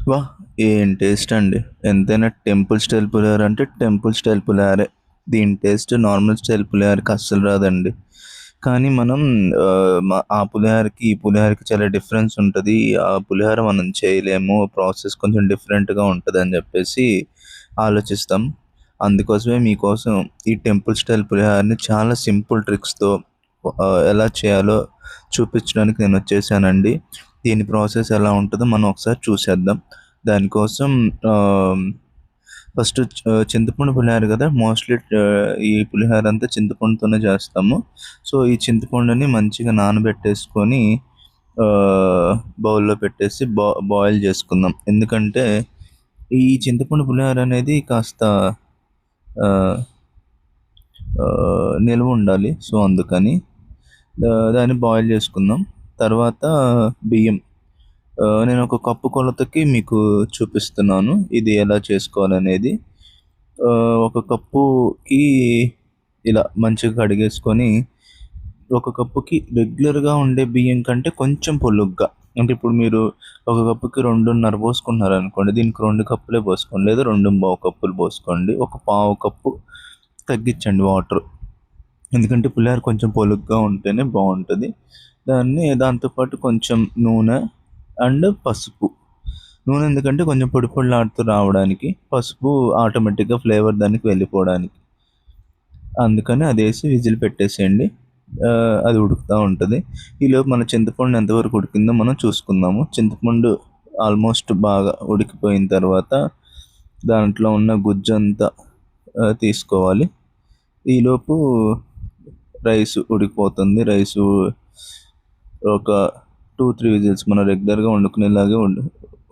వాహ్! ఏం టేస్ట్ అండి. ఎంతైనా టెంపుల్ స్టైల్ పులిహోర అంటే టెంపుల్ స్టైల్ పులిహోరే. దీని టేస్ట్ నార్మల్ స్టైల్ పులిహోరకి అస్సలు రాదండి. కానీ మనం ఆ పులిహోరకి, ఈ పులిహోరకి చాలా డిఫరెన్స్ ఉంటది. ఆ పులిహోర మనం చేయలేము. ప్రాసెస్ కొంచెం డిఫరెంట్‌గా ఉంటదని జెప్పేసి ఆలోచిస్తాం. అందుకోసమే మీకోసం ఈ టెంపుల్ స్టైల్ పులిహోరని చాలా సింపుల్ ట్రిక్స్‌తో ఎలా చేయాలో చూపించడానికి నేనొచ్చేసానండి. దీని ప్రాసెస్ ఎలా ఉంటదో మనం ఒకసారి చూసేద్దాం. దానికోసం ఆహ్, ఫస్ట్ చింతపండు పులిహోర గదా! మోస్ట్‌లీ ఈ పులిహోర అంతా చింతపండుతోనే చేస్తాము. సో, ఈ చింతపండుని మంచిగా నానబెట్టేసుకొని ఆహ్, బౌల్‌లో పెట్టేసి బాయిల్ చేసుకుందాం. ఎందుకంటే, ఈ చింతపండు పులిహోర అనేది కాస్త ఆహ్, నిల్వుండాలి. సో, అందుకని దాన్ని బాయిల్ చేసుకుందాం. తర్వాత బియ్యం నేను ఒక కప్పు కొలతకి మీకు చూపిస్తున్నాను. ఇది ఎలా చేసుకోవాలనేది. ఒక కప్పుకి ఇలా మంచిగా కడిగేసుకొని, ఒక కప్పుకి రెగ్యులర్‌గా ఉండే బియ్యం కంటే కొంచెం పొలుగ్గా అంటే ఇప్పుడు మీరు ఒక కప్పుకి 2:30 పోసుకుంటున్నారనుకోండి. దీనికి 2 కప్పులే పోసుకోండి. లేదా 2:15 కప్పులు పోసుకోండి. ఒక పావు కప్పు తగ్గించండి వాటర్. ఎందుకంటే పులిహోర కొంచెం పొలుగ్గా ఉంటేనే బావుంటది. దాంతో పాటు కొంచెం నూనె అండ్ పసుపు. నూనె ఎందుకంటే కొంచెం పొడి పొడిలాడుతూ రావడానికి. పసుపు ఆటోమేటిక్‌గా ఫ్లేవర్ దానికి వెళ్ళిపోవడానికి. అందుకని అదేసి విజిల్ పెట్టేసేయండి. అది ఉడుకుతా ఉంటది. ఈలోపు మన చింతపండు ఎంతవరకు ఉడికిందో మనం చూసుకుందాము. చింతపండు ఆల్మోస్ట్ బాగా ఉడికిపోయిన తర్వాత దాంట్లో ఉన్న గుజ్జంతా తీసుకోవాలి. ఈలోపు రైస్ ఉడికిపోతుంది. ఒక 2, 3 విజిల్స్ మనం రెగ్యులర్‌గా వండుకునేలాగే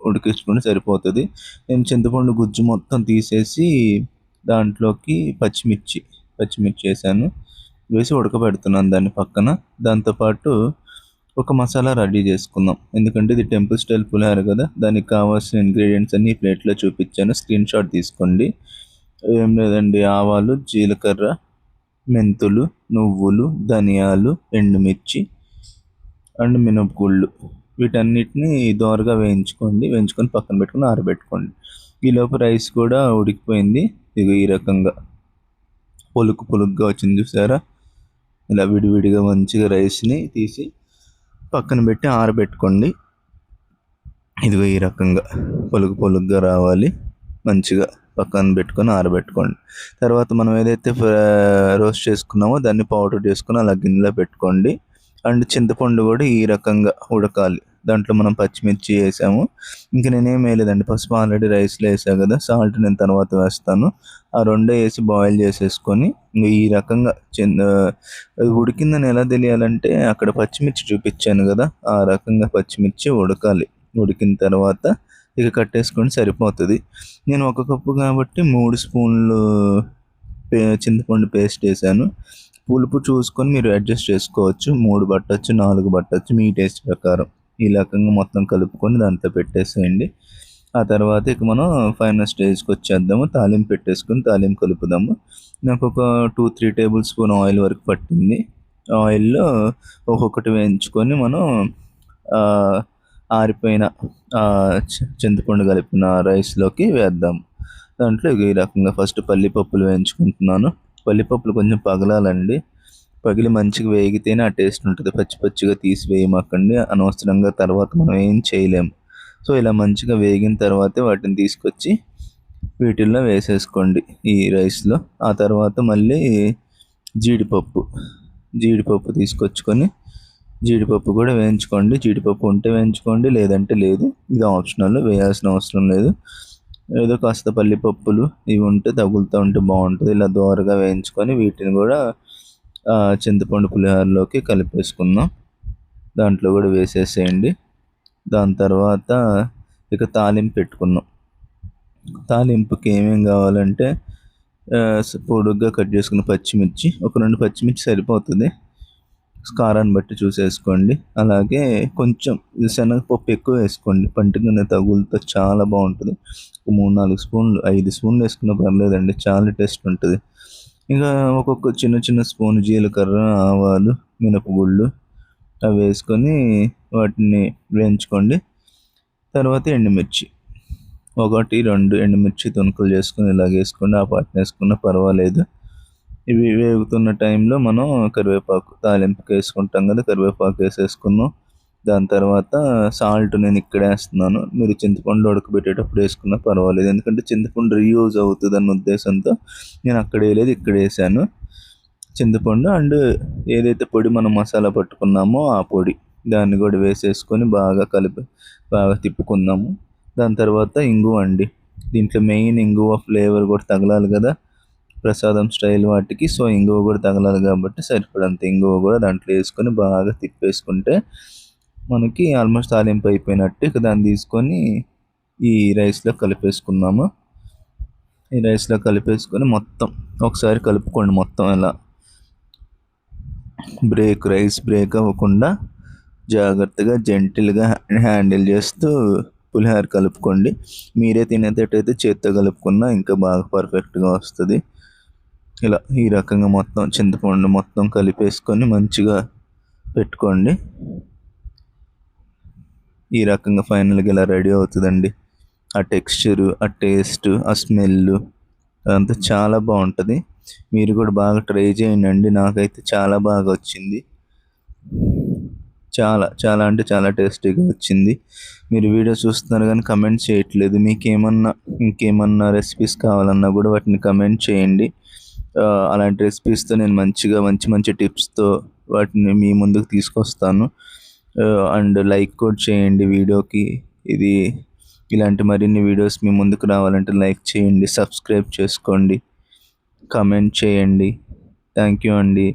ఉడికించుకుంటే సరిపోతది. నేను చింతపండు గుజ్జు మొత్తం తీసేసి దాంట్లోకి పచ్చిమిర్చి ఏసాను. వేసి ఉడకబెడుతున్నాను దాన్ని పక్కన. దాంతో పాటు ఒక మసాలా రెడీ చేసుకుందాం. ఎందుకంటే ఇది టెంపుల్ స్టైల్ పులిహోర కదా! దానికి కావాల్సిన ఇంగ్రీడియెంట్స్ అన్నీ ప్లేట్‌లో చూపిచ్చాను. స్క్రీన్‌షాట్ తీసుకోండి. ఏం లేదండి ఆవాలు, జీలకర్ర, మెంతులు, నువ్వులు, ధనియాలు, ఎండుమిర్చి అండ్ మినపగుళ్ళు వీటన్నిటిని దోరగా వేయించుకోండి. వేయించుకొని పక్కన పెట్టుకొని ఆరబెట్టుకోండి. ఈలోపు రైస్ కూడా ఉడికిపోయింది. ఇగో ఈ రకంగా పొలుగ్గా వచ్చింది చూసారా? ఇలా విడివిడిగా మంచిగా రైస్‌ని తీసి పక్కన పెట్టి ఆరబెట్టుకోండి. ఇదిగో ఈ రకంగా పొలుగ్గా రావాలి. మంచిగా పక్కన పెట్టుకొని ఆరబెట్టుకోండి. తర్వాత మనం ఏదైతే రోస్ట్ చేసుకున్నామో దాన్ని పౌడర్ చేసుకొని అలా గిన్నెలో పెట్టుకోండి. అండ్ చింతపండు కూడా ఈ రకంగా ఉడకాలి. దాంట్లో మనం పచ్చిమిర్చి వేసాము. ఇంక నేనేం వేయలేదండి. పసుపు ఆల్రెడీ రైస్‌లో వేసా కదా! సాల్ట్ నేను తర్వాత వేస్తాను. ఆ రెండే వేసి బాయిల్ చేసేసుకొని ఇంక ఈ రకంగా అది ఉడికిందని ఎలా తెలియాలంటే అక్కడ పచ్చిమిర్చి చూపించాను కదా! ఆ రకంగా పచ్చిమిర్చి ఉడకాలి. ఉడికిన తర్వాత ఇక కట్టేసుకొని సరిపోతది. నేను ఒక కప్పు కాబట్టి 3 స్పూన్లు చింతపండు పేస్ట్ ఏసాను. పులుపు చూసుకొని మీరు అడ్జస్ట్ చేసుకోవచ్చు. 3 పట్టొచ్చు, 4 పట్టొచ్చు మీ టేస్ట్ ప్రకారం. ఈ రకంగా మొత్తం కలుపుకొని దాంట్లో పెట్టేసేయండి. ఆ తర్వాత ఇక మనం ఫైనల్ స్టేజ్‌కొచ్చేద్దాము. తాలింపు పెట్టేసుకొని తాలింపు కలుపుదాము. నాకొక 2, 3 టేబుల్ స్పూన్ ఆయిల్ వరకు పట్టింది. ఆయిల్‌లో ఒక్కొక్కటి వేయించుకొని మనం ఆహ్, ఆరిపోయిన చింతపండు కలిపిన రైస్‌లోకి వేద్దాం. దాంట్లో ఇగ ఈ రకంగా ఫస్ట్ పల్లిపప్పులు వేయించుకుంటున్నాను. పల్లిపప్పులు కొంచెం పగలాలండి. పగిలి మంచిగా వేగితేనే ఆ టేస్ట్ ఉంటది. పచ్చి పచ్చిగా తీసి వేయమాకండి. అనవసరంగా తర్వాత మనం ఏం చేయలేము. సో, ఇలా మంచిగా వేగిన తర్వాతే వాటిని తీసుకొచ్చి వీటిల్లో వేసేసుకోండి ఈ రైస్‌లో. ఆ తర్వాత మళ్ళీ జీడిపప్పు, జీడిపప్పు తీసుకొచ్చుకొని జీడిపప్పు కూడా వేయించుకోండి. జీడిపప్పు ఉంటే వేయించుకోండి. లేదంటే లేదు. ఇది ఆప్షనల్. వేయాల్సిన అవసరం లేదు. ఏదో కాస్త పల్లిపప్పులు ఇవి ఉంటే తగులుతూ ఉంటే బాగుంటుంది. ఇలా దోరగా వేయించుకొని వీటిని కూడా చింతపండు పులిహోరలోకి కలిపేసుకుందాం. దాంట్లో కూడా వేసేసేయండి. దాని తర్వాత ఇక తాలింపు పెట్టుకుందాం. తాలింపుకి ఏమేం కావాలంటే పొడుగ్గా కట్ చేసుకున్న పచ్చిమిర్చి ఒక 2 పచ్చిమిర్చి సరిపోతుంది. కారాన్ని బట్టి చూసేసుకోండి. అలాగే కొంచెం శనగపప్పు ఎక్కువ వేసుకోండి. పంటి కింద తగులుతో చాలా బాగుంటుంది. 3, 4 స్పూన్లు 5 స్పూన్లు వేసుకున్నా పర్లేదండి. చాలా టేస్ట్ ఉంటది. ఇంకా ఒక్కొక్క చిన్న చిన్న స్పూన్ జీలకర్ర, ఆవాలు, మినపగుళ్ళు అవి వేసుకొని వాటిని వేయించుకోండి. తర్వాత ఎండుమిర్చి. ఒకటి 2 ఎండుమిర్చి తునుకులు చేసుకొని ఇలాగ వేసుకోండి. ఆ పాటన వేసుకున్నా పర్వాలేదు. ఇవి వేగుతున్న టైంలో మనం కరివేపాకు తాలింపుకి వేసుకుంటాం కదా, కరివేపాకు వేసేసుకున్నాం. దాని తర్వాత సాల్ట్ నేను ఇక్కడ వేస్తున్నాను. మీరు చింతపండు ఉడకబెట్టేటప్పుడు వేసుకున్నా పర్వాలేదు, ఎందుకంటే చింతపండు రీయూజ్ అవుతుంది అన్న ఉద్దేశంతో నేను అక్కడ వేయలేదు, ఇక్కడ వేసాను. చింతపండు అండ్ ఏదైతే పొడి మనం మసాలా పట్టుకున్నామో ఆ పొడి దాన్ని కూడా వేసేసుకొని బాగా తిప్పుకుందాము. దాని తర్వాత ఇంగువ అండి. దీంట్లో మెయిన్ ఇంగువ ఫ్లేవర్ కూడా తగలాలి కదా ప్రసాదం స్టైల్ వాటికి. సో ఇంగువ కూడా తగలాలి కాబట్టి సరిపడంత ఇంగువ కూడా దాంట్లో వేసుకొని బాగా తిప్పేసుకుంటే మనకి ఆల్మోస్ట్ తాలింపు అయిపోయినట్టు. ఇక దాన్ని తీసుకొని ఈ రైస్లో కలిపేసుకున్నాము. ఈ రైస్లో కలిపేసుకొని మొత్తం ఒకసారి కలుపుకోండి. మొత్తం ఇలా రైస్ బ్రేక్ అవ్వకుండా జాగ్రత్తగా జెంటిల్గా హ్యాండిల్ చేస్తూ పులిహోర కలుపుకోండి. మీరే తినేటట్టయితే చేత్తో కలుపుకున్నా ఇంకా బాగా పర్ఫెక్ట్గా వస్తుంది. ఇలా ఈ రకంగా మొత్తం చింతపండు మొత్తం కలిపేసుకొని మంచిగా పెట్టుకోండి. ఈ రకంగా ఫైనల్గా ఇలా రెడీ అవుతుందండి. ఆ టెక్స్చరు, ఆ టేస్ట్, ఆ స్మెల్ అదంతా చాలా బాగుంటుంది. మీరు కూడా బాగా ట్రై చేయండి. నాకైతే చాలా బాగా వచ్చింది. చాలా చాలా అంటే చాలా టేస్టీగా వచ్చింది. మీరు వీడియో చూస్తున్నారు కానీ కమెంట్ చేయట్లేదు. మీకు ఇంకేమన్నా రెసిపీస్ కావాలన్నా కూడా వాటిని కమెంట్ చేయండి. అలాంటి రెసిపీస్తో నేను మంచి మంచి టిప్స్తో వాటిని మీ ముందుకు తీసుకొస్తాను. అండ్ లైక్ కూడా చేయండి వీడియోకి. ఇలాంటి మరిన్ని వీడియోస్ మీ ముందుకు రావాలంటే లైక్ చేయండి, సబ్స్క్రైబ్ చేసుకోండి, కమెంట్ చేయండి. థ్యాంక్ యూ అండి.